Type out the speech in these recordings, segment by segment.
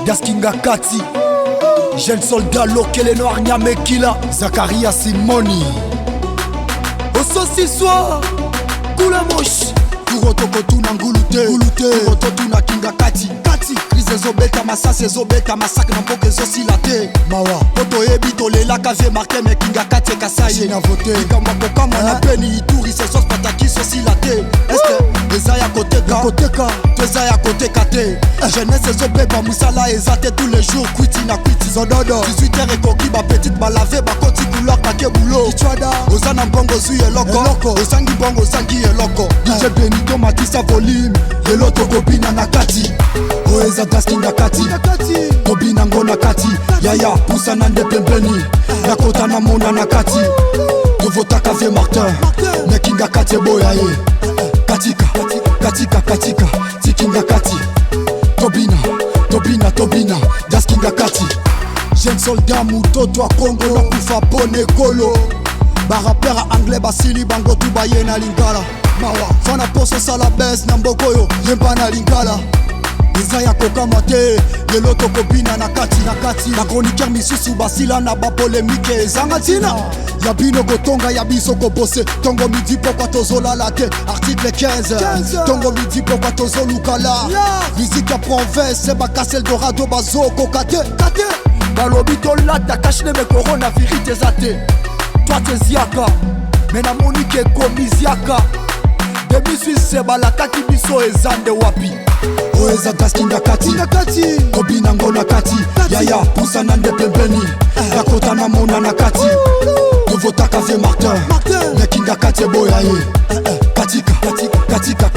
Daskinga Kati, jeune soldat Lokele Noir Nyamekila, Zakaria Simoni, Ososi Soir, Kula Mosh, Kurotoko Tuna Ngulute, Kuroto Tuna Kinga Kati, Krize Zobeta Masase Zobeta Masak Namboke Zosilate, Mawa, Poto Ebito Lela Kave Marke Me Kinga Kati Kasaye, na vote, Kama Kokama na Peni Ituri Sesos Pataki Zosilate, Este, Ezaya Koteka, Ezaya Koteka Te, Jeunesse Zobeba Moussala Ezate tous les jours, Kwiti na Kwiti Zododo, 18h et Koki Ba Petite Balave Ba Koti Koulor Kake Boulot, Kichwada, Ozana Mbongo Zuye Loko, Osangi Bongo Osangi Eloko, DJ Benito Matissa Volume, Yeloto Kobina Nakati, Oeza Daskinga Kati, Kobina Ngona Kati, Yaya Poussa Nande Pembeni, Nakota Namona Nakati, Dovota Kavye Martin, Nekinga Kati Boyaye, Katika, Tikinga Kati, Tobina, Daskinga Kati, jeune soldat Mutoto a Congo, Nakufa Pone Kolo, Barapera anglais Basili Bango Tubaye na Lingala, Mawa, Fana Poso Salabes Nambokoyo, Yemba na Lingala, Ezaya Kokamate, Yeloto Kobina na Kati, na chroniqueur misusu basila na ba polémique ezangatina, Yabino Gotonga Yabiso Kobose, Tongo midi pourquoi tozola la te, article 15, Tongo midi pourquoi tozolukala, musique apprend veste, c'est Bakasel Dorado Bazo Kokate, Balobito Lata Kachne me corona vérité zate, toi t'es Ziaka, Mena Monique Komiziaka, Demi Suisse Balakaki Biso Ezande Wapi, Oeza Daskinga Kati, Kobina Ngona Kati, Yaya Poussa Nande Pembeni, Nakota Namona Nakati, Dovota Kavye Martin, Nekinga Kati Boyaye, Katika,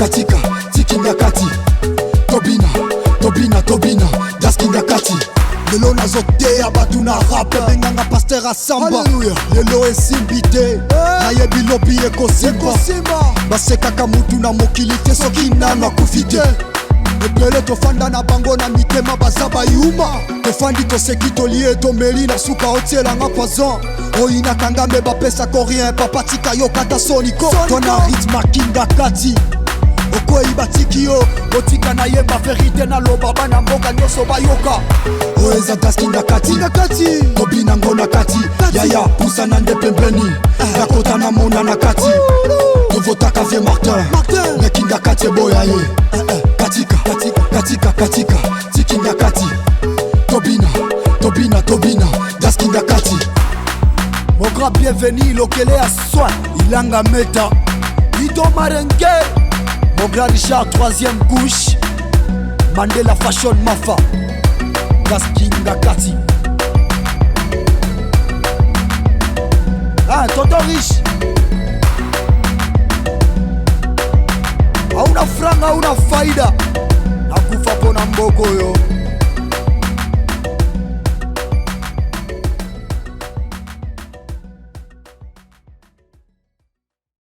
Tikinga Kati, Tobina, Daskinga Kati. Lelo nazote abatuna rap benganga pasteur asamba, lelo esimbite nayebi lobi ekosimba basekaka mutu na mokili te soki nano akufite, ebele tofanda na bango na mitema baza bayuma, tofandi toseki tolie tomeli na suka otielanga poison, oyinakanga me bapesako rien papatika yo kata soniko, tona ritme Kinga Kati Okwei batiki yo, otika na yeba verite na loba bana mboka nyoso bayoka, Oeza Daskinga Kati, Kobina Ngona Kati, Yaya Poussa Nande Pembeni, Nakota Namona Nakati, Dovota Kavye Martin, Nekinga Kati Boyaye, Katika, Tikinga Kati, Tobina, Daskinga Kati. Mon grand bienvenu, Lokele à soi, Ilanga Meta, Ido Marenge, mon grand Richard, 3e couche, Mandela Fashion Mafa, Daskinga Kati. Ah, tonton riche. Hauna franga, hauna faida. Nakufa pona mboko yo.